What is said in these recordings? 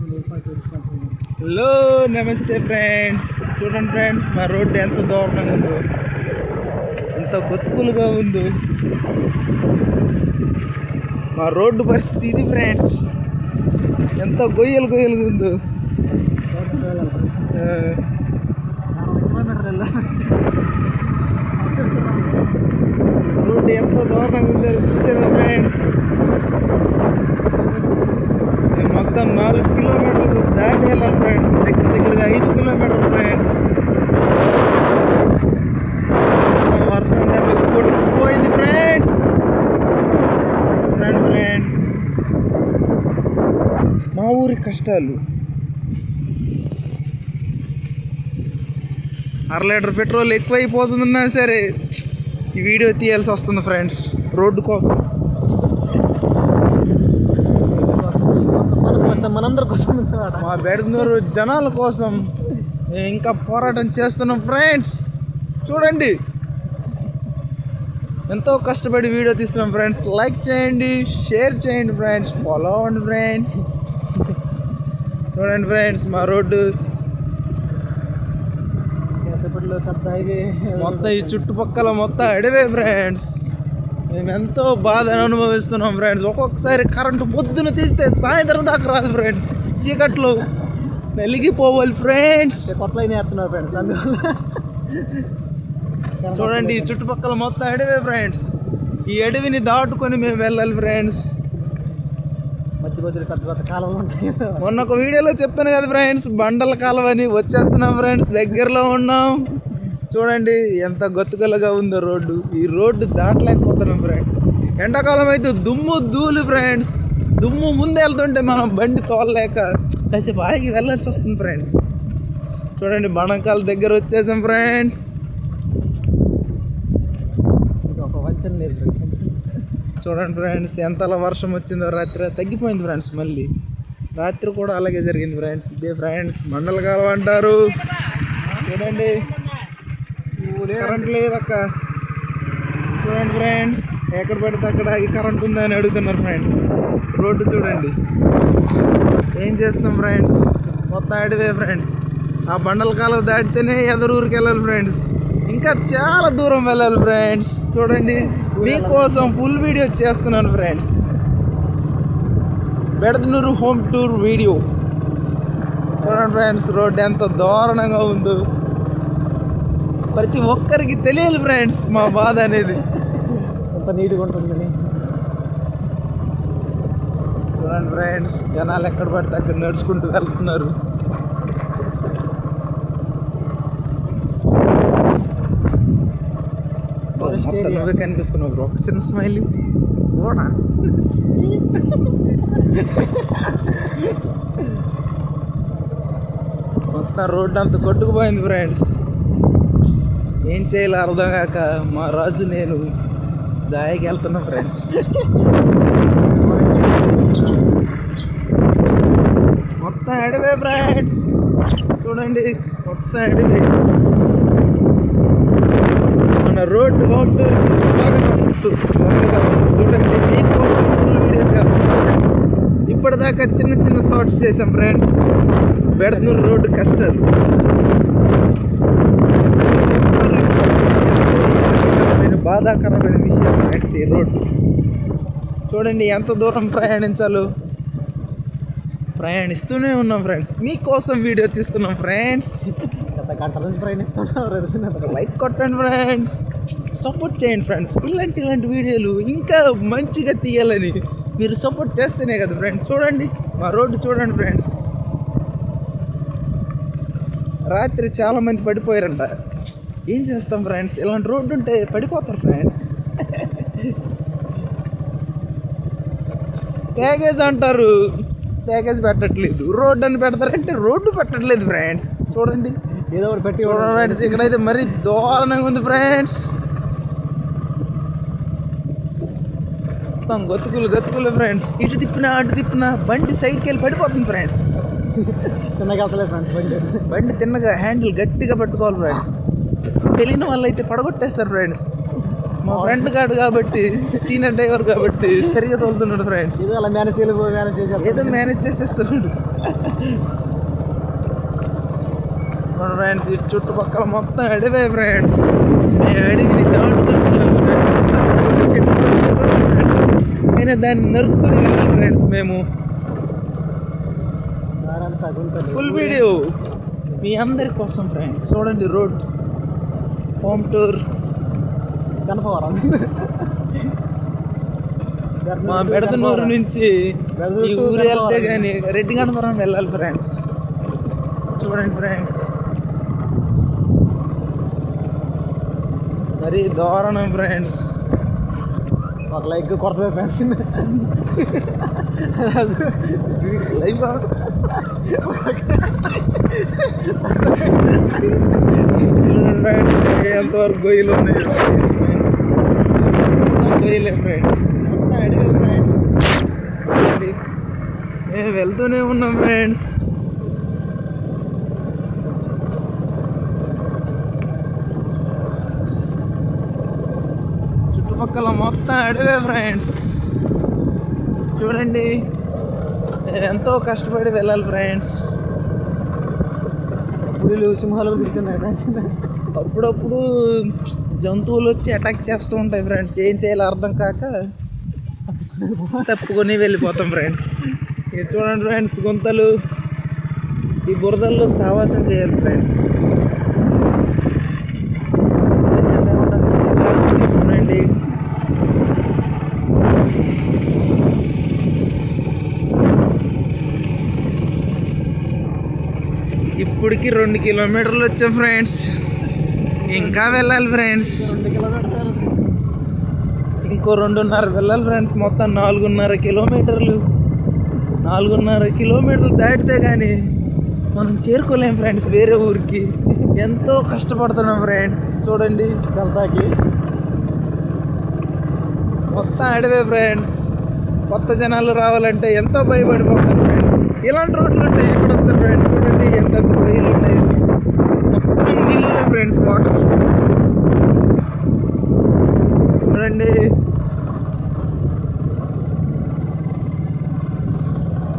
Hello నమస్తే friends, చూడండి friends మా రోడ్డు ఎంత దారుణంగా ఉందో, ఎంత గొతుకులుగా ఉందో. మా రోడ్డు పరిస్థితి ఇది ఫ్రెండ్స్, ఎంత గొయ్యలుగా ఉందో. రోడ్డు ఎంత దారుణంగా ఉందో చూసారా ఫ్రెండ్స్. మొత్తం 4 కిలోమీటర్లు దాటి వెళ్ళాలి ఫ్రెండ్స్, దగ్గరగా 5 కిలోమీటర్లు ఫ్రెండ్స్. వర్షం దెబ్బకి కొట్టుకుపోయింది ఫ్రెండ్స్. ఫ్రెండ్స్ మా ఊరి కష్టాలు. 1/2 లీటర్ పెట్రోల్ ఎక్కువైపోతుందన్నా సరే ఈ వీడియో తీయాల్సి వస్తుంది ఫ్రెండ్స్, రోడ్డు కోసం, మనందరి కోసం, మా బెడనూరు జనాల కోసం మేము ఇంకా పోరాటం చేస్తున్నాం ఫ్రెండ్స్. చూడండి ఎంతో కష్టపడి వీడియో తీస్తున్నాం ఫ్రెండ్స్. లైక్ చేయండి, షేర్ చేయండి ఫ్రెండ్స్, ఫాలో అవ్వండి ఫ్రెండ్స్. చూడండి ఫ్రెండ్స్ మా రోడ్డు మొత్తం ఈ చుట్టుపక్కల మొత్తం అడవే ఫ్రెండ్స్. మేము ఎంతో బాధను అనుభవిస్తున్నాం ఫ్రెండ్స్. ఒక్కొక్కసారి కరెంటు పొద్దున తీస్తే సాయంత్రం దాకా రాదు ఫ్రెండ్స్, చీకట్లో వెలిగిపోవాలి ఫ్రెండ్స్. కొత్త లైన్ వేస్తున్నారు ఫ్రెండ్స్, అందువల్ల చూడండి ఈ చుట్టుపక్కల మొత్తం అడవే ఫ్రెండ్స్. ఈ అడవిని దాటుకొని మేము వెళ్ళాలి ఫ్రెండ్స్. మధ్య మధ్యలో పెద్ద పెద్ద కాలంలో ఉంటాయి. మొన్న ఒక వీడియోలో చెప్పాను కదా ఫ్రెండ్స్, బండల కాలం అని. వచ్చేస్తున్నాం ఫ్రెండ్స్, దగ్గరలో ఉన్నాం. చూడండి ఎంత గొత్తుకలుగా ఉందో రోడ్డు. ఈ రోడ్డు దాటలేకపోతున్నాం ఫ్రెండ్స్. ఎండాకాలం అయితే దుమ్ము ధూళి ఫ్రెండ్స్. దుమ్ము ముందు వెళ్తుంటే మనం బండి తోలలేక కాసేపు ఆగి వెళ్ళాల్సి వస్తుంది ఫ్రెండ్స్. చూడండి బణంకాల దగ్గర వచ్చేసాం ఫ్రెండ్స్. ఒక వంతెన లేదు. చూడండి ఫ్రెండ్స్ ఎంతలా వర్షం వచ్చిందో. రాత్రి తగ్గిపోయింది ఫ్రెండ్స్, మళ్ళీ రాత్రి కూడా అలాగే జరిగింది ఫ్రెండ్స్. ఇదే ఫ్రెండ్స్ మండల కాలం అంటారు. చూడండి కరెంట్ లేదక్క. చూడండి ఫ్రెండ్స్ ఎక్కడ పడితే అక్కడ ఈ కరెంట్ ఉందని అడుగుతున్నారు ఫ్రెండ్స్. రోడ్డు చూడండి ఏం చేస్తాం ఫ్రెండ్స్, మొత్తం అడివే ఫ్రెండ్స్. ఆ బండల కాలం దాటితేనే ఎదురూరికి వెళ్ళాలి ఫ్రెండ్స్, ఇంకా చాలా దూరం వెళ్ళాలి ఫ్రెండ్స్. చూడండి మీకోసం ఫుల్ వీడియో చేస్తున్నాను friends. Bedadanuru home tour video. చూడండి ఫ్రెండ్స్ రోడ్డు ఎంత దారుణంగా ఉందో. ప్రతి ఒక్కరికి తెలియాలి ఫ్రెండ్స్ మా బాధ అనేది. ఎంత నీట్గా ఉంటుందని. చూడండి ఫ్రెండ్స్ జనాలు ఎక్కడ పడితే అక్కడ నడుచుకుంటూ వెళ్తున్నారు. మొత్తం నువ్వే కనిపిస్తున్నావు బ్రో, ఒక చిన్న స్మైల్ కూడా. మొత్తం రోడ్డు అంతా కొట్టుకుపోయింది ఫ్రెండ్స్. ఏం చేయాలో అర్థం కాక మా రాజు నేను జాయికి వెళ్తున్నాం ఫ్రెండ్స్. మొత్తం అడవే ఫ్రెండ్స్. చూడండి మొత్తం అడవే. మన రోడ్డు హోమ్ టూర్కి స్వాగతం. చూడండి మీకోసం ఫుల్ వీడియో చేస్తున్నాం ఫ్రెండ్స్. ఇప్పటిదాకా చిన్న చిన్న షార్ట్స్ చేసాం ఫ్రెండ్స్. బెడనూరు రోడ్డు కష్టాలు, బాధాకరమైన విషయం ఫ్రెండ్స్. ఈ రోడ్డు చూడండి ఎంత దూరం ప్రయాణించాలో. ప్రయాణిస్తూనే ఉన్నాం ఫ్రెండ్స్, మీకోసం వీడియో తీస్తున్నాం ఫ్రెండ్స్. గంటల నుంచి ప్రయాణిస్తున్నాం. లైక్ కొట్టండి ఫ్రెండ్స్, సపోర్ట్ చేయండి ఫ్రెండ్స్. ఇలాంటి వీడియోలు ఇంకా మంచిగా తీయాలని మీరు సపోర్ట్ చేస్తేనే కదా ఫ్రెండ్స్. చూడండి మా రోడ్డు చూడండి ఫ్రెండ్స్. రాత్రి చాలామంది పడిపోయారంట. ఏం చేస్తాం ఫ్రెండ్స్, ఇలాంటి రోడ్డు ఉంటే పడిపోతారు ఫ్రెండ్స్. ప్యాకేజ్ అంటారు, ప్యాకేజ్ పెట్టట్లేదు. రోడ్డు అని పెడతారంటే రోడ్డు పెట్టట్లేదు ఫ్రెండ్స్. చూడండి ఏదో ఒకటి పెట్టి చూడండి ఫ్రెండ్స్. ఇక్కడైతే మరీ దారుణంగా ఉంది ఫ్రెండ్స్. మొత్తం గతుకులు ఫ్రెండ్స్. ఇటు తిప్పినా అటు తిప్పినా బండి సైడ్కి వెళ్ళి పడిపోతుంది ఫ్రెండ్స్. తిన్నగా ఫ్రెండ్స్. బండి తిన్నగా హ్యాండిల్ గట్టిగా పట్టుకోవాలి ఫ్రెండ్స్. తెలియని వాళ్ళు అయితే పడగొట్టేస్తారు ఫ్రెండ్స్. మా ఫ్రెండ్ గాడు కాబట్టి సీనియర్ డ్రైవర్ కాబట్టి సరిగ్గా తోలుతున్నాడు ఫ్రెండ్స్. ఇది అలా మేనేజ్ చేయాలి ఏదో మేనేజ్ చేసేస్తున్నాడు ఫ్రెండ్స్. ఈ చుట్టుపక్కల మొత్తం అడివే ఫ్రెండ్స్. అడవిని దాటుకుంటున్నాం ఫ్రెండ్స్. అయినా దాన్ని నరుక్కుని వెళ్ళాలి ఫ్రెండ్స్ మేము. ఫుల్ వీడియో మీ అందరి కోసం ఫ్రెండ్స్. చూడండి రోడ్ హోమ్ టూర్ కనపవరం. మా బెడదనూరు నుంచి ఈ ఊరు వెళ్తే కానీ రెడ్డి గణపురం వెళ్ళాలి ఫ్రెండ్స్. చూడండి ఫ్రెండ్స్ మరి దారుణం ఫ్రెండ్స్. ఒక లైక్ కొడతా ఫ్రెండ్స్. లైవ్ ఎంతవరకు గొయ్యలు ఉన్నాయి. గొయ్యలే ఫ్రెండ్స్. మొత్తం అడిగే ఫ్రెండ్స్. మేము వెళ్తూనే ఉన్నాం ఫ్రెండ్స్. చుట్టుపక్కల మొత్తం అడివే ఫ్రెండ్స్. చూడండి ఎంతో కష్టపడి వెళ్ళాలి ఫ్రెండ్స్. పులిలు సింహాలు తిరుగుతున్నాయి ఫ్రెండ్స్. అప్పుడప్పుడు జంతువులు వచ్చి అటాక్ చేస్తూ ఉంటాయి ఫ్రెండ్స్. ఏం చేయాలో అర్థం కాక తప్పుకొని వెళ్ళిపోతాం ఫ్రెండ్స్. ఇది చూడండి ఫ్రెండ్స్ గుంతలు. ఈ బురదల్లో సావాసం చేయాలి ఫ్రెండ్స్. చూడండి ఇప్పటికి 2 కిలోమీటర్లు వచ్చాం ఫ్రెండ్స్. ఇంకా వెళ్ళాలి ఫ్రెండ్స్. 2 కిలోమీటర్లు ఇంకో 2.5 వెళ్ళాలి ఫ్రెండ్స్. మొత్తం 4.5 కిలోమీటర్లు. 4.5 కిలోమీటర్లు దాటితే కానీ మనం చేరుకోలేం ఫ్రెండ్స్ వేరే ఊరికి. ఎంతో కష్టపడుతున్నాం ఫ్రెండ్స్. చూడండి వెళ్తాకి మొత్తం అడవే ఫ్రెండ్స్. కొత్త జనాలు రావాలంటే ఎంతో భయపడిపోతాం ఫ్రెండ్స్. ఇలాంటి రోడ్లు ఉంటాయి ఎక్కడ వస్తారు ఫ్రెండ్స్. చూడండి ఎంత బయలు ఉన్నాయి. మొత్తం నీళ్ళే ఫ్రెండ్స్. వాటర్ చూడండి.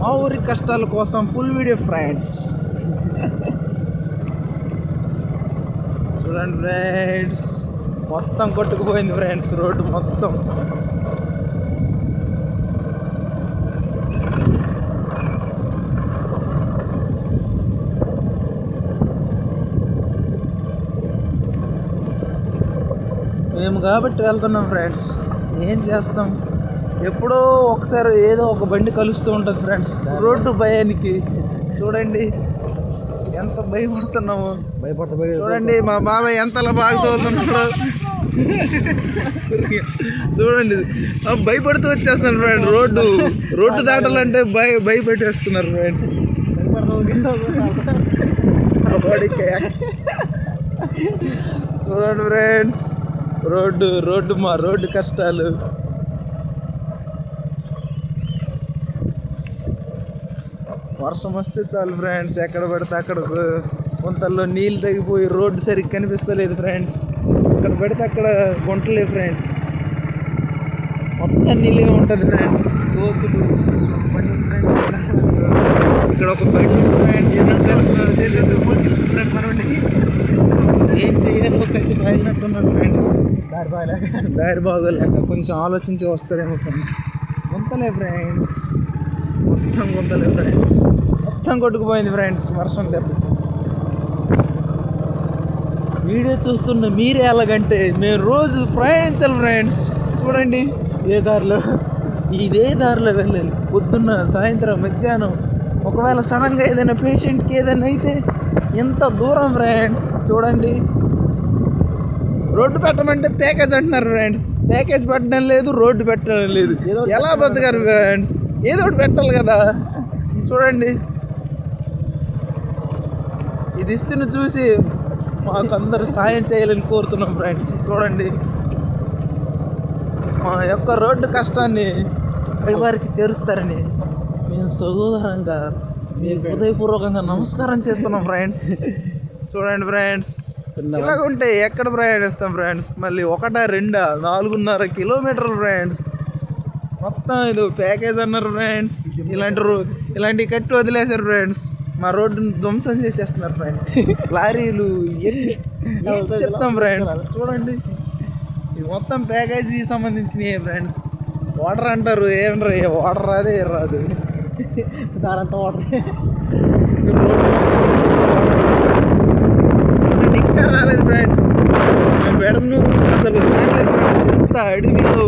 మా ఊరి కష్టాల కోసం ఫుల్ వీడియో ఫ్రెండ్స్. చూడండి ఫ్రెండ్స్ మొత్తం కొట్టుకుపోయింది ఫ్రెండ్స్ రోడ్డు మొత్తం. మేము కాబట్టి వెళ్తున్నాం ఫ్రెండ్స్. ఏం చేస్తాం, ఎప్పుడో ఒకసారి ఏదో ఒక బండి కలుస్తూ ఉంటుంది ఫ్రెండ్స్ రోడ్డు భయానికి. చూడండి ఎంత భయపడుతున్నాము. చూడండి మా బాబాయ్ ఎంతలా బాగా తోలుతున్నాడు. చూడండి భయపడుతూ వచ్చేస్తున్నారు ఫ్రెండ్స్. రోడ్డు దాటాలంటే భయపెట్టేస్తున్నారు ఫ్రెండ్స్. చూడండి ఫ్రెండ్స్ రోడ్డు కష్టాలు. వర్షం వస్తే చాలు ఫ్రెండ్స్. ఎక్కడ పడితే అక్కడ గుంతల్లో నీళ్ళు తగ్గిపోయి రోడ్డు సరిగ్గా కనిపిస్తలేదు ఫ్రెండ్స్. ఎక్కడ పడితే అక్కడ గుంటలే ఫ్రెండ్స్. మొత్తం నీళ్ళే ఉంటుంది ఫ్రెండ్స్. గోతులు ఇక్కడ ఒక బండి ఫ్రెండ్స్. ఏం చేయాలో కాసేపు ఆగినట్టున్నారు ఫ్రెండ్స్. దారి బాగోలేక కొంచెం ఆలోచించి వస్తారేమో ఫ్రెండ్స్. గుంతలే ఫ్రెండ్స్. మొత్తం గుంతలే ఫ్రెండ్స్. మొత్తం కొట్టుకుపోయింది ఫ్రెండ్స్ వర్షం దెబ్బ. వీడియో చూస్తున్న మీరే ఎలాగంటే మేము రోజు ప్రయాణించాలి ఫ్రెండ్స్. చూడండి ఇదే దారిలో వెళ్ళాలి. పొద్దున్న సాయంత్రం మధ్యాహ్నం. ఒకవేళ సడన్గా ఏదైనా పేషెంట్కి ఏదైనా అయితే ఎంత దూరం ఫ్రెండ్స్. చూడండి రోడ్డు పెట్టమంటే ప్యాకేజ్ అంటున్నారు ఫ్రెండ్స్. ప్యాకేజ్ పెట్టడం లేదు, రోడ్డు పెట్టడం లేదు. ఎలా బతకారు ఫ్రెండ్స్? ఏదో ఒకటి పెట్టాలి కదా. చూడండి ఇది ఇస్తున్న చూసి మాకు అందరూ సాయం చేయాలని కోరుతున్నాం ఫ్రెండ్స్. చూడండి మా యొక్క రోడ్డు కష్టాన్ని వారికి చేరుస్తారని మేము సోదరంగా మీకు హృదయపూర్వకంగా నమస్కారం చేస్తున్నాం ఫ్రెండ్స్. చూడండి ఫ్రెండ్స్ ఇలాగ ఉంటే ఎక్కడ ప్రయాణిస్తాం ఫ్రెండ్స్? మళ్ళీ 1-2 4.5 కిలోమీటర్లు ఫ్రెండ్స్. మొత్తం ఇది ప్యాకేజ్ అన్నారు ఫ్రెండ్స్. ఇలాంటి కట్టి వదిలేశారు ఫ్రెండ్స్. మా రోడ్డును ధ్వంసం చేసేస్తున్నారు ఫ్రెండ్స్. లారీలు ఏం చెప్తాం ఫ్రెండ్స్. చూడండి, ఇది మొత్తం ప్యాకేజీ సంబంధించినవి ఫ్రెండ్స్. వాటర్ అంటారు, ఏంట్రా వాటర్ రాదే రాదు. దారంతా వాటర్. ఇంకా రాలేదు ఫ్రెండ్స్. మేము బెడమనూరు నుంచి అసలు రాలేదు ఫ్రెండ్స్. ఎంత అడవిలో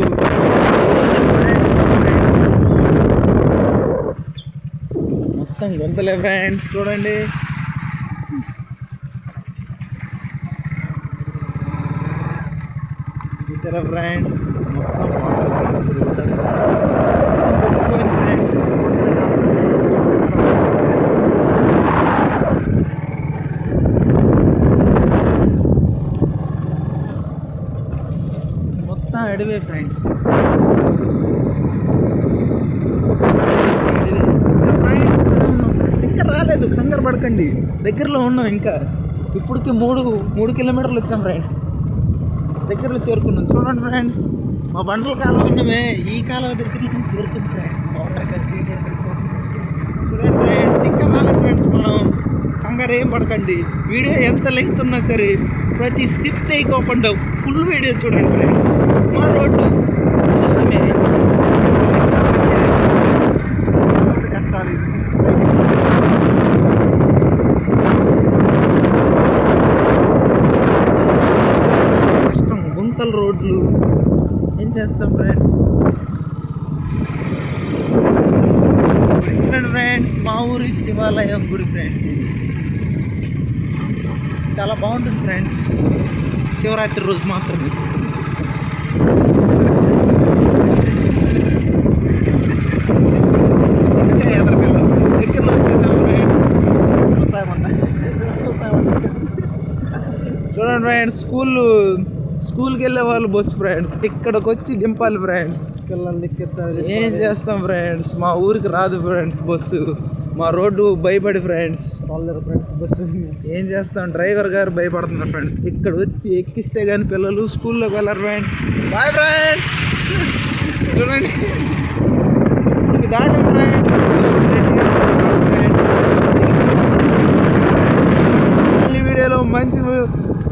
మొత్తం గొంతలే ఫ్రెండ్స్. చూడండి, చూసారా ఫ్రెండ్స్? మొత్తం ఫ్రెండ్స్. మొత్తం అడివే ఫ్రెండ్స్. ఇంకా రాలేదు, కంగారు పడకండి. దగ్గరలో ఉన్నాం. ఇంకా ఇప్పటికి 3 కిలోమీటర్లు వచ్చాం ఫ్రెండ్స్. దగ్గరలో చేరుకున్నాం. చూడండి ఫ్రెండ్స్, మా బండ్ల కాలువ ఉన్నామే, ఈ కాలువ దగ్గర నుంచి చేరుకుంది ఫ్రెండ్స్. చూడండి ఫ్రెండ్స్, ఇంకా రాలేదు ఫ్రెండ్స్. మనం కంగారు ఏం పడకండి. వీడియో ఎంత లెంగ్త్ ఉన్నా సరే ప్రతి స్కిప్ చేయకోకుండా ఫుల్ వీడియో చూడండి ఫ్రెండ్స్. మా రోడ్డు కోసమే కష్టాలు. కష్టం, గుంతల రోడ్లు. ఏం చేస్తాం ఫ్రెండ్స్? ఫ్రెండ్స్, మా ఊరి శివాలయం గుడి ఫ్రెండ్స్. ఇది చాలా బాగుంటుంది ఫ్రెండ్స్. శివరాత్రి రోజు మాత్రమే. దగ్గరలో వచ్చేసాం ఫ్రెండ్స్. చూడండి ఫ్రెండ్స్, స్కూల్కి వెళ్ళే వాళ్ళు బస్సు ఫ్రెండ్స్. ఇక్కడికి వచ్చి దింపాలి ఫ్రెండ్స్. పిల్లల్ని ఎక్కిస్తారు. ఏం చేస్తాం ఫ్రెండ్స్? మా ఊరికి రాదు ఫ్రెండ్స్ బస్సు. మా రోడ్డు భయపడి ఫ్రెండ్స్. ఫ్రెండ్స్ బస్సు ఏం చేస్తాం? డ్రైవర్ గారు భయపడుతున్నారు ఫ్రెండ్స్. ఇక్కడ వచ్చి ఎక్కిస్తే కానీ పిల్లలు స్కూల్లోకి వెళ్ళరు ఫ్రెండ్స్. Bye friends. చూడండి, ఇప్పుడు దాటం ఫ్రెండ్స్. మళ్ళీ వీడియోలో మంచి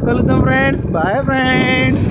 కలుద్దాం ఫ్రెండ్స్. Bye friends.